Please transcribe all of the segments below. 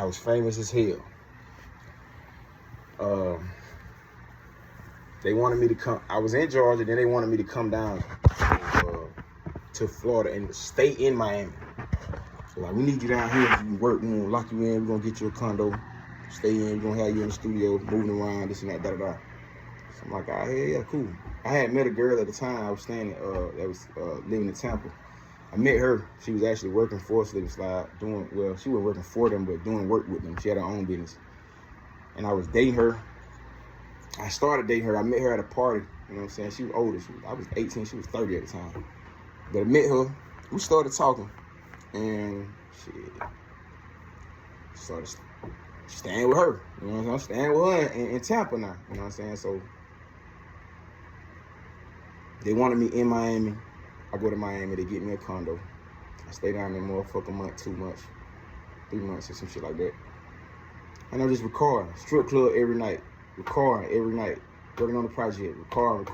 was famous as hell. They wanted me to come. I was in Georgia, then they wanted me to come down to Florida and stay in Miami. So like, we need you down here. You can work. We're gonna lock you in. We're gonna get you a condo. Stay in. We're gonna have you in the studio, moving around, this and that, da. So I'm like, oh, yeah, cool. I had met a girl at the time. I was staying that was living in Tampa. I met her. She was actually working for Slip and Slide, she wasn't working for them, but doing work with them. She had her own business. And I was dating her. I started dating her. I met her at a party. You know what I'm saying? She was older. I was 18. She was 30 at the time. But I met her. We started talking. And shit, started staying with her. You know what I'm saying? I'm staying with her in Tampa now. You know what I'm saying? So they wanted me in Miami. I go to Miami. They get me a condo. I stay down there motherfucking month, 2 months, 3 months or some shit like that. And I'm just recording. Strip club every night. Recording every night. Working on the project. Recording.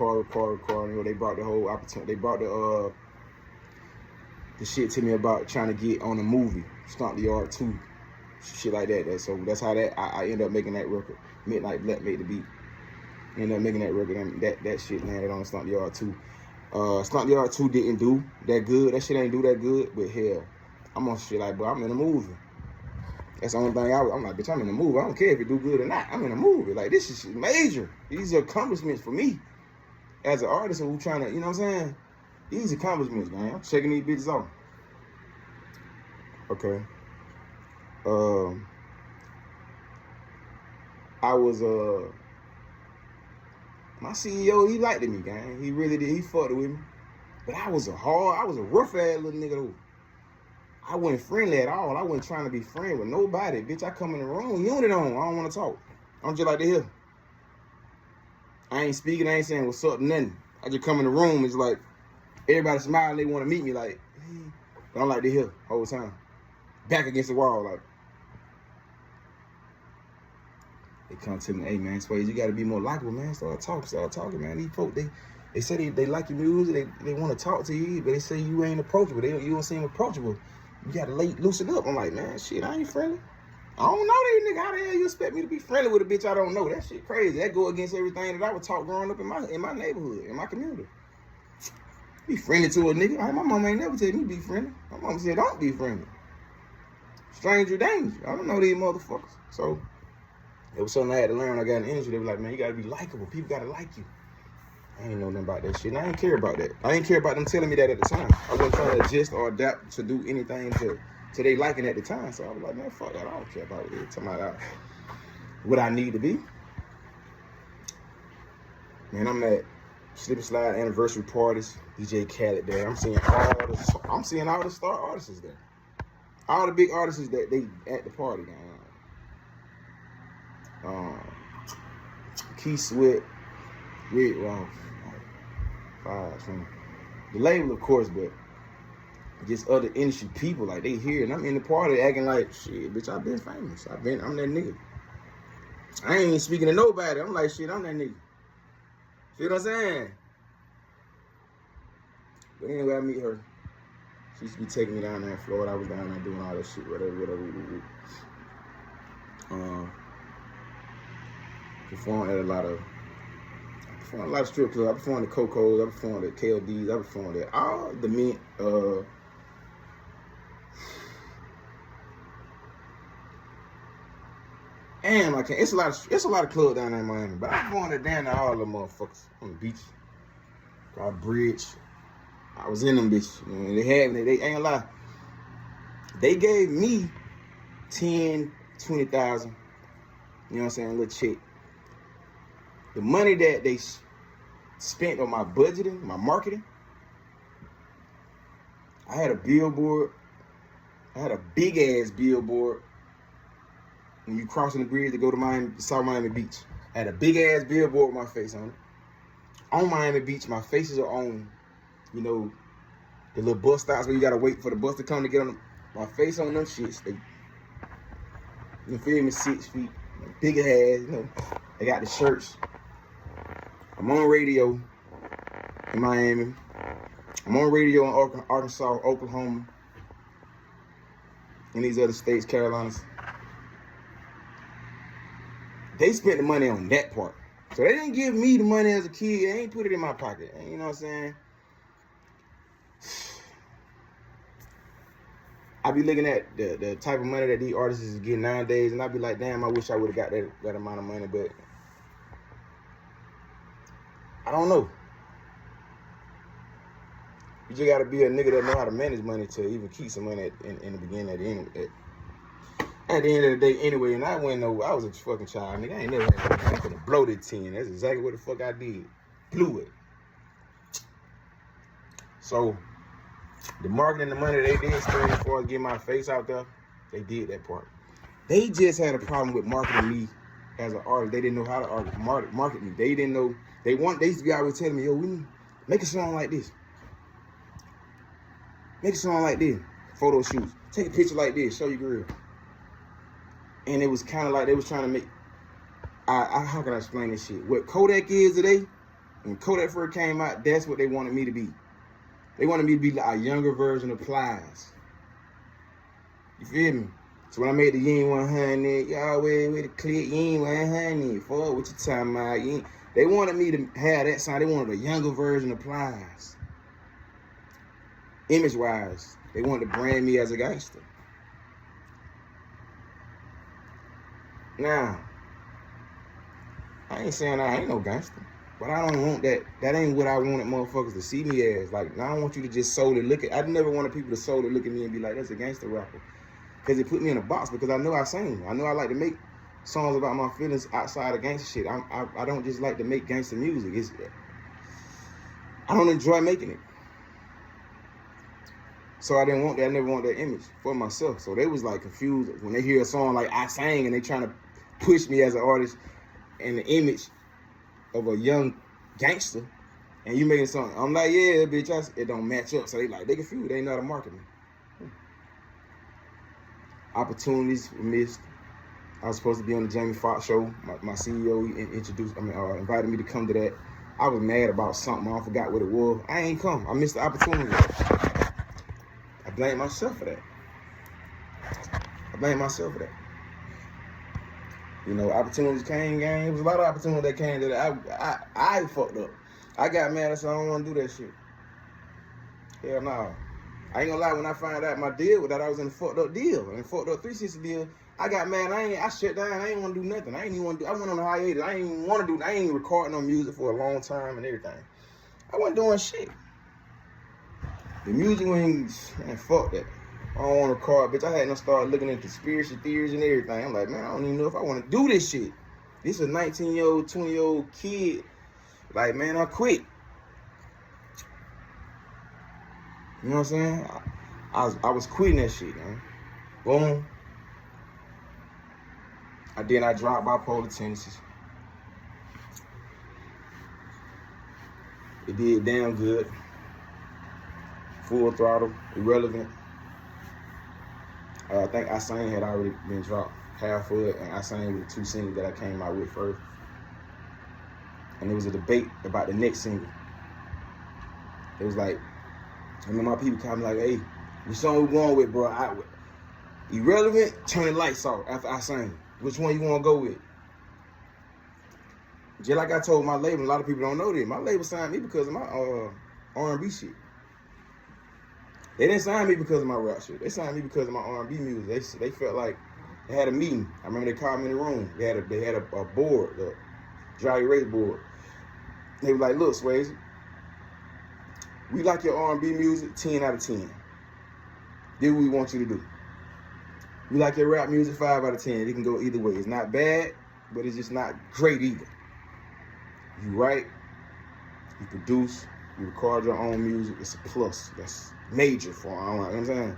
You know, they brought the whole opportunity. They brought the shit to me about trying to get on a movie. Stomp the Yard 2. Shit like that. So that's how I ended up making that record. Midnight Black made the beat. Ended up making that record, and that shit landed on Stomp the Yard 2. Stomp the Yard 2 didn't do that good. That shit ain't do that good, but hell, I'm on shit like, bro, I'm in a movie. That's the only thing I'm like, bitch, I'm in a movie. I don't care if it do good or not. I'm in a movie. Like, this is major. These are accomplishments for me as an artist who trying to, you know what I'm saying? These accomplishments, man. I'm checking these bitches off. Okay. I was, my CEO, he liked me, gang. He really did. He fucked with me. But I was a rough ass little nigga though. I wasn't friendly at all. I wasn't trying to be friendly with nobody. Bitch, I come in the room, unit on. I don't want to talk. I'm just like to hear. I ain't speaking, I ain't saying what's up, nothing. I just come in the room, it's like, everybody smiling, they want to meet me, like, hey. But I'm like to hear whole time. Back against the wall, like. They come to me, hey man, Swazy, you gotta be more likable, man. Start talking, man. These folks, they say they like your music, they want to talk to you, but they say you ain't approachable. You don't seem approachable. You gotta loosen up. I'm like, man, shit, I ain't friendly. I don't know these niggas. How the hell you expect me to be friendly with a bitch I don't know? That shit crazy. That go against everything that I was taught growing up in my neighborhood, in my community. Be friendly to a nigga. My mama ain't never told me to be friendly. My mama said, don't be friendly. Stranger danger. I don't know these motherfuckers. So it was something I had to learn. I got an industry. They were like, man, you gotta be likable. People gotta like you. I ain't know nothing about that shit. And I ain't care about that. I ain't care about them telling me that at the time. I wasn't trying to adjust or adapt to do anything to they liking at the time. So I was like, man, fuck that. I don't care about it. Talking about what I need to be. Man, I'm at Slip and Slide anniversary parties. DJ Khaled there. I'm seeing all the star artists there. All the big artists that they at the party. Key Sweat, Rick Ross. The label, of course, but just other industry people, like they here, and I'm in the party acting like, shit, bitch, I've been famous. I'm that nigga. I ain't speaking to nobody. I'm like, shit, I'm that nigga. See what I'm saying? But anyway, I meet her. She used to be taking me down there in Florida. I was down there doing all that shit, whatever. Performed at a lot of strip clubs. I performed at Coco's, I performed at KLD's, I performed at all the Mint, and I can't. It's a lot of clubs down there in Miami, but I performed at down there all the motherfuckers on the beach, got bridge. I was in them bitches. You know, they had me. They ain't gonna lie. They gave me 10, 20,000. You know what I'm saying? A little check. The money that they spent on my budgeting, my marketing, I had a billboard. I had a big ass billboard when you crossing the bridge to go to South Miami Beach. I had a big ass billboard with my face on it. On Miami Beach, my faces are on, you know, the little bus stops where you gotta wait for the bus to come to get on them. My face on them shits. You feel me? 6 feet, big ass, you know. They got the shirts. I'm on radio in Miami. I'm on radio in Arkansas, Oklahoma, and these other states, Carolinas. they spent the money on that part. So they didn't give me the money as a kid. They ain't put it in my pocket. You know what I'm saying? I be looking at the type of money that these artists is getting nowadays, and I be like, damn, I wish I would have got that amount of money, but I don't know. You just gotta be a nigga that know how to manage money to even keep some money in the beginning, at the end. At the end of the day, anyway, and I was a fucking child, nigga. I ain't never had money. I'm gonna blow that 10. That's exactly what the fuck I did. Blew it. So, the marketing, the money they did spend as far as getting my face out there, they did that part. They just had a problem with marketing me as an artist. They didn't know how to market me. They didn't know. They used to be always telling me, yo, we need make a song like this. Make a song like this. Photo shoots. Take a picture like this. Show your girl. And it was kind of like they was trying to make, how can I explain this shit? What Kodak is today, when Kodak first came out, that's what they wanted me to be. They wanted me to be like a younger version of Plies. You feel me? So when I made the You Ain't 100, y'all with the click, You Ain't 100, fuck what you talking about? They wanted me to have that sound. They wanted a younger version of Plies. Image-wise, they wanted to brand me as a gangster. Now, I ain't saying I ain't no gangster, but I don't want that. That ain't what I wanted motherfuckers to see me as. Like, I don't want you to just solely look at. I never wanted people to solely look at me and be like, that's a gangster rapper. Because it put me in a box, because I know I sing. I know I like to make songs about my feelings outside of gangster shit. I don't just like to make gangster music. I don't enjoy making it. So I didn't want that. I never want that image for myself. So they was like confused when they hear a song like I Sang and they trying to push me as an artist and the image of a young gangster, and you making something. I'm like, yeah, bitch, it don't match up. So they confused. They ain't know how to market me. Opportunities were missed. I was supposed to be on the Jamie Foxx show. My CEO invited me to come to that. I was mad about something. I forgot what it was. I ain't come. I missed the opportunity. I blame myself for that. You know, opportunities came, gang. It was a lot of opportunities that came that I fucked up. I got mad. I said, I don't want to do that shit. Hell no. I ain't gonna lie, when I found out my deal with that, I was in a fucked up deal. In a fucked up 360 deal, I got mad. I shut down. I ain't want to do nothing. I went on a hiatus. I ain't recording no music for a long time and everything. I wasn't doing shit. The music man, fuck that. I don't want to record, bitch. I had to start looking at conspiracy theories and everything. I'm like, man, I don't even know if I want to do this shit. This is a 19-year-old, 20-year-old kid. Like, man, I quit. You know what I'm saying? I was quitting that shit, man. Boom. I dropped bipolar tendencies. It did damn good. Full Throttle, Irrelevant. I think I Sang had already been dropped, half of it, and I Sang with the 2 singles that I came out with first. And there was a debate about the next single. It was like, I remember my people called me like, hey, which song we going with, bro? Irrelevant, Turn the Lights Off after I Sang. Which one you want to go with? Just like I told my label, a lot of people don't know this. My label signed me because of my R&B shit. They didn't sign me because of my rap shit. They signed me because of my R&B music. They felt like they had a meeting. I remember they called me in the room. They had a board, the dry erase board. They were like, look, Swazy, we like your R&B music, 10 out of 10. This is what we want you to do. We like your rap music, 5 out of 10. It can go either way. It's not bad, but it's just not great either. You write, you produce, you record your own music. It's a plus. That's major for, you know what I'm saying?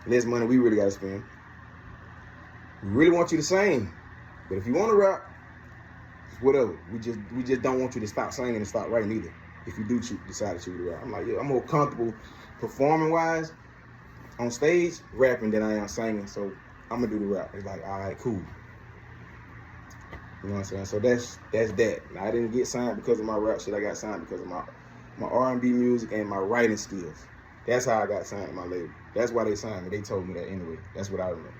Less money we really got to spend. We really want you to sing. But if you want to rap, whatever. We just don't want you to stop singing and stop writing either. If you do decide to choose to rap. I'm like, yeah, I'm more comfortable performing-wise on stage, rapping than I am singing. So I'm going to do the rap. It's like, all right, cool. You know what I'm saying? So that's that. Now, I didn't get signed because of my rap shit. I got signed because of my R&B music and my writing skills. That's how I got signed to my label. That's why they signed me. They told me that anyway. That's what I remember.